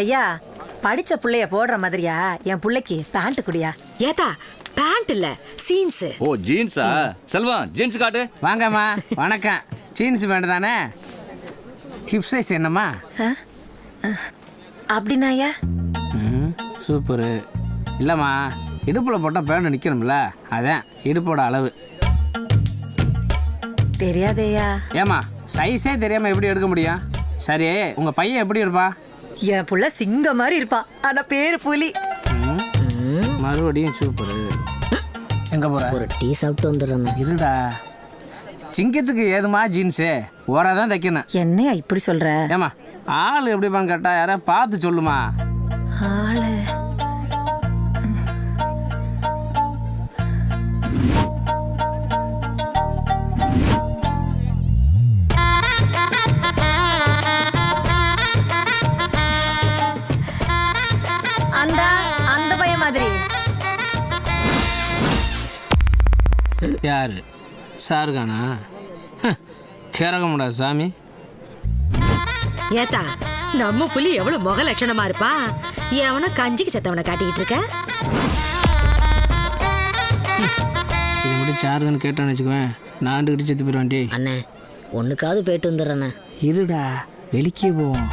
ஐயா படிச்ச புள்ளைய போடுற மாதிரியா என் புள்ளைக்கு பேண்ட் குடியா? ஏதா பேண்ட் இல்ல சீன்ஸ். ஓ ஜீன்ஸா? செல்வம் ஜீன்ஸ் காட்டு. வாங்கம்மா வணக்கம். ஜீன்ஸ் பேண்ட் தானே? ஹிப் சைஸ் என்னம்மா? அப்படின்னா ஐயா சூப்பரு. இல்லைம்மா இடுப்பில் போட்டால் பேண்ட் நிற்கணும்ல, அதான் இடுப்போட அளவு. தெரியாதையா? ஏம்மா சைஸே தெரியாமல் எப்படி எடுக்க முடியும்? சரி உங்கள் பையன் எப்படி இருப்பா? என் புள்ள சிங்க மாதிரி இருப்பா, ஆனா பேரு புலி. மறுபடியும் சூப்பரு. எங்கே போகிற? ஒரு டீ சாப்பிட்டு வந்துடுறேன். இருடா, சிங்கத்துக்கு ஏதுமா ஜீன்ஸு ஓரா தான் தைக்கணும். என்னையா இப்படி சொல்ற? ஏம்மா ஆள் எப்படிப்பான்னு கேட்டா யாரா பார்த்து சொல்லுமா. ஆளு அந்த பையன் மாதிரி. யாரு? சாருகானா? கேரக முடியாது சாமி. ஏத்தா நம்ம புலி எவ்வளவு முக லட்சணமா இருப்பா. எவன கஞ்சிக்கு செத்தவனை காட்டிக்கிட்டு இருக்க? இது மட்டும் சாருகன்னு கேட்டான்னு வச்சுக்குவேன், நான் கிட்ட செத்து போயிடுவான்டி. அண்ணே ஒண்ணுக்காவது போயிட்டு வந்துடுறேண்ணே. இருடா வெளிக்கே போவோம்.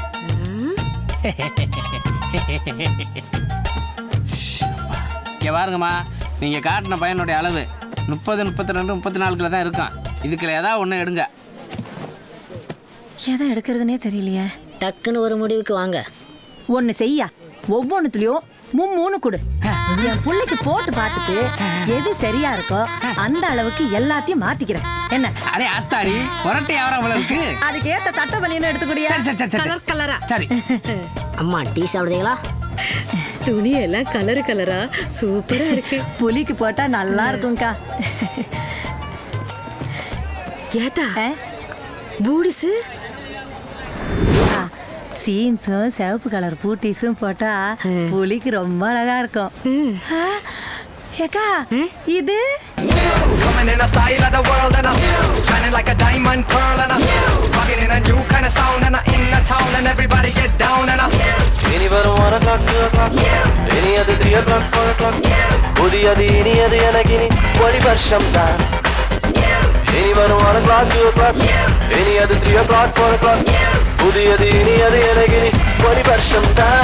இங்கே பாருங்கம்மா, நீங்கள் காட்டின பையனுடைய அளவு 30, 32, 34 தான் இருக்கும். இதுக்குள்ள ஏதாவது ஒன்று எடுங்க. எதை எடுக்கிறதுனே தெரியலையே. டக்குன்னு ஒரு முடிவுக்கு வாங்க. ஒன்னு செய்யா, ஒவ்வொன்னுத்துலயும் மூணு கொடு. என் புள்ளைக்கு போட்டு பார்த்துட்டு எது சரியா இருக்கோ அந்த அளவுக்கு எல்லாத்தையும் மாத்திக்கிறேன். என்ன அடே ஆத்தாடி புரட்டை யாரும் இருக்கு. அதுக்கு ஏத்த சட்டை பண்ணின்னு எடுத்துக்கூடியா? கலர் கலரா. சரி அம்மா டீ சாப்பிடுறீங்களா? துணி எல்லாம் கலர் கலரா சூப்பரா இருக்கு. புலிக்கு போட்டா நல்லா இருக்கும்க்கா. ஏத்தா பூடிஸு சீன்ஸும் சிவப்பு கலர் பூட்டிஸும் போட்டா புலிக்கு ரொம்ப அழகா இருக்கும். ஏக்கா இது coming in a style of the world and I'm shining like a diamond pearl and I'm rocking in a new kind of sound and I'm in the town and everybody get down and I'm இனி வரும் 1 o'clock 2 o'clock இனி அது 3 o'clock 4 o'clock புதியது இனி அது எனக்கு இனி ஒளி வருஷம் தான். இனி வரும் 1 o'clock 2 o'clock இனி அது 3 o'clock 4 o'clock புதியது இனி அது எனக்கு இனி ஒளி வருஷம் தான்.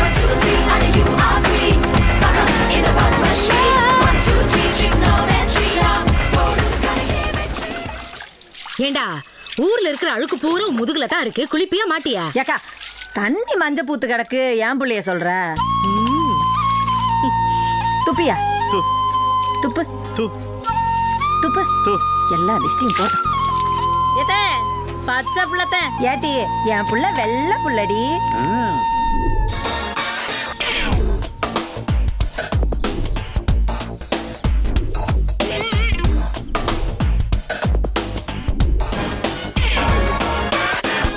1 2 3 and you are free. Welcome in the Padma Street. 1 2 3 drink no entry. ஏண்டா ஊர்ல இருக்கிற அழுக்கு பூரா முதுகுல தான் இருக்கு, குளிப்பியா மாட்டியா? ஏக்கா தண்ணி மஞ்ச பூத்து கிடக்கு, ஏன் புள்ளைய சொல்ற? துப்பியா? துப்பு துப்பு எல்லா திஷ்டியும் போ. பச்சை புள்ளத்தை ஏட்டி என் புள்ள வெள்ளை புள்ளடி.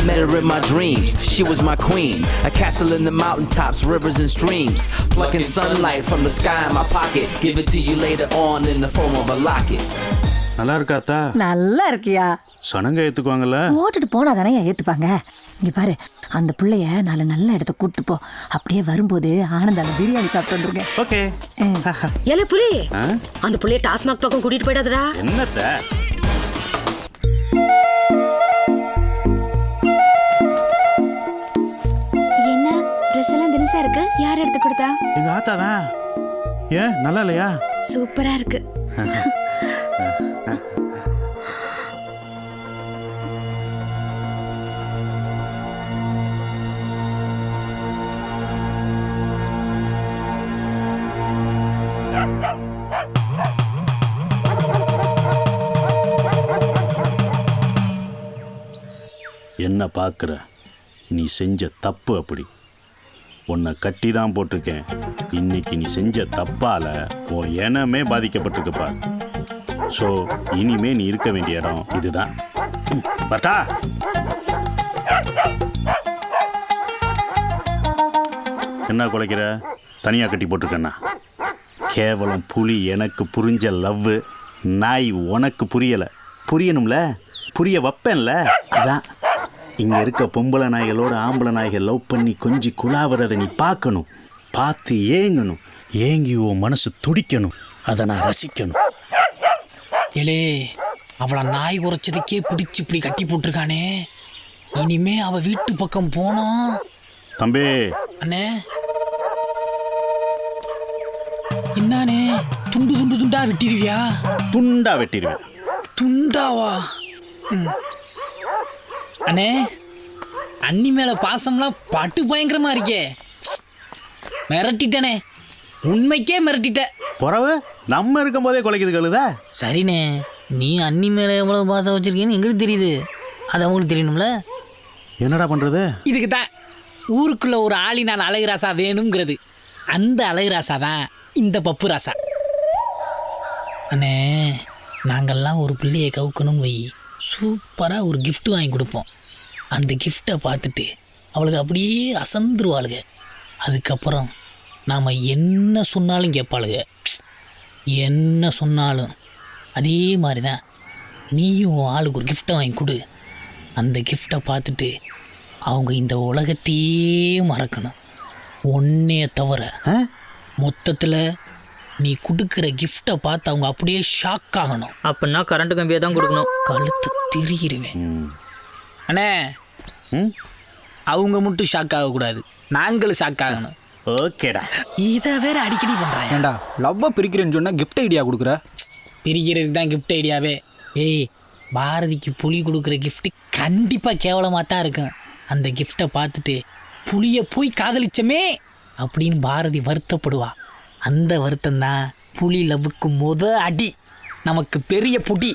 Met her in my dreams, she was my queen. A castle in the mountaintops, rivers and streams. Plucking sunlight from the sky in my pocket. Give it to you later on in the form of a locket. நல்லா இருக்காத்தா? நல்லா இருக்கியா? சனங்க ஏத்துக்குவாங்கல்ல? ஓட்டுட்டு போனா தானே ஏத்துப்பாங்க. இங்க பாரு, அந்த புள்ளைய நாலு நல்ல இடத்த கூட்டு போ. அப்படியே வரும்போது ஆனந்தால பிரியாணி சாப்பிட்டு வந்துருங்க. ஓகே. ஏல புலி, அந்த புள்ளைய டாஸ்மாக் பக்கம் கூட்டிட்டு போயிடாதடா. என்னத்த? என்ன ட்ரெஸ் எல்லாம் தினசா இருக்கு? யார் எடுத்து கொடுத்தா? எங்க ஆத்தா தான். ஏன் நல்லா இல்லையா? சூப்பரா இருக்கு. என்ன பார்க்குற? நீ செஞ்ச தப்பு அப்படி. உன்னை கட்டி தான் போட்டிருக்கேன். இன்னைக்கு நீ செஞ்ச தப்பால் உன் இனமே பாதிக்கப்பட்டிருக்குப்பா. ஸோ இனிமே நீ இருக்க வேண்டிய இடம் இதுதான். பட்டா என்ன குலைக்கிற? தனியாக கட்டி போட்டிருக்கேண்ணா. கேவலம் புலி எனக்கு புரிஞ்ச லவ்வு, நாய் உனக்கு புரியலை. புரியணும்ல, புரிய வைப்பேன்ல. அதான் இங்கே இருக்க பொம்பளை நாய்களோட ஆம்பளை நாய்கள் லவ் பண்ணி கொஞ்சி குழாவுறதை நீ பார்க்கணும், பார்த்து ஏங்கணும், ஏங்கி உன் மனசு துடிக்கணும், அதை நான் ரசிக்கணும். ஏலே அவளை நாய் குறைச்சதுக்கே பிடிச்சி இப்படி கட்டி போட்டிருக்கானே, இனிமே அவ வீட்டு பக்கம் போனோம். தம்பி அண்ணே என்னானே துண்டு துண்டு துண்டா வெட்டிடுவியா? துண்டா வெட்டிடுவேன். துண்டாவா? அண்ணே அண்ணி மேல பாசம்லாம் பட்டு பயங்கரமா இருக்கே. மிரட்டிட்டனே, உண்மைக்கே மிரட்டிட்ட. புறவு நம்ம இருக்கும் போதே குலைக்குது கழுதா. சரிண்ணே, நீ அண்ணி மேல எவ்வளவு பாசம் வச்சிருக்கீன்னு எங்களுக்கு தெரியுது, அது அவங்களுக்கு தெரியணும்ல. என்னடா பண்றது? இதுக்கு தான் ஊருக்குள்ள ஒரு ஆளினால் அழகு ராசா வேணுங்கிறது. அந்த அழகு ராசா தான் இந்த பப்பு ராசா. அண்ணே நாங்கள்லாம் ஒரு பிள்ளையை கவுக்கணும்னு வை, சூப்பராக ஒரு gift வாங்கி கொடுப்போம். அந்த கிஃப்டை பார்த்துட்டு அவளுக்கு அப்படியே அசந்துருவாளுங்க. அதுக்கப்புறம் நாம் என்ன சொன்னாலும் கேட்பாளுங்க. என்ன சொன்னாலும் அதே மாதிரி தான் நீயும் ஆளுக்கு ஒரு கிஃப்டை வாங்கி கொடு. அந்த கிஃப்டை பார்த்துட்டு அவங்க இந்த உலகத்தையே மறக்கணும், ஒன்னே தவிர. மொத்தத்தில் நீ கொடுக்குற கிஃப்டை பார்த்து அவங்க அப்படியே ஷாக் ஆகணும். அப்படின்னா கரண்ட் கம்பியை தான் கொடுக்கணும். கழுத்து திரியிருவேன். அண்ணே அவங்க மட்டும் ஷாக் ஆகக்கூடாது, நாங்களும் ஷாக் ஆகணும். ஓகேடா. இதை வேற அடிக்கடி பண்ணுறேன். ஏண்டா லவ்வை பிரிக்கிறேன்னு சொன்னால் கிஃப்ட் ஐடியா கொடுக்குற? பிரிக்கிறதுக்கு தான் கிஃப்ட் ஐடியாவே. ஏய் பாரதிக்கு புலி கொடுக்குற கிஃப்ட் கண்டிப்பாக கேவலமாக தான் இருக்கும். அந்த கிஃப்டை பார்த்துட்டு புலியை போய் காதலிச்சமே அப்படின்னு பாரதி வருத்தப்படுவா. அந்த வருத்தம் தான் புலி லவ்வுக்கு அடி, நமக்கு பெரிய புடி.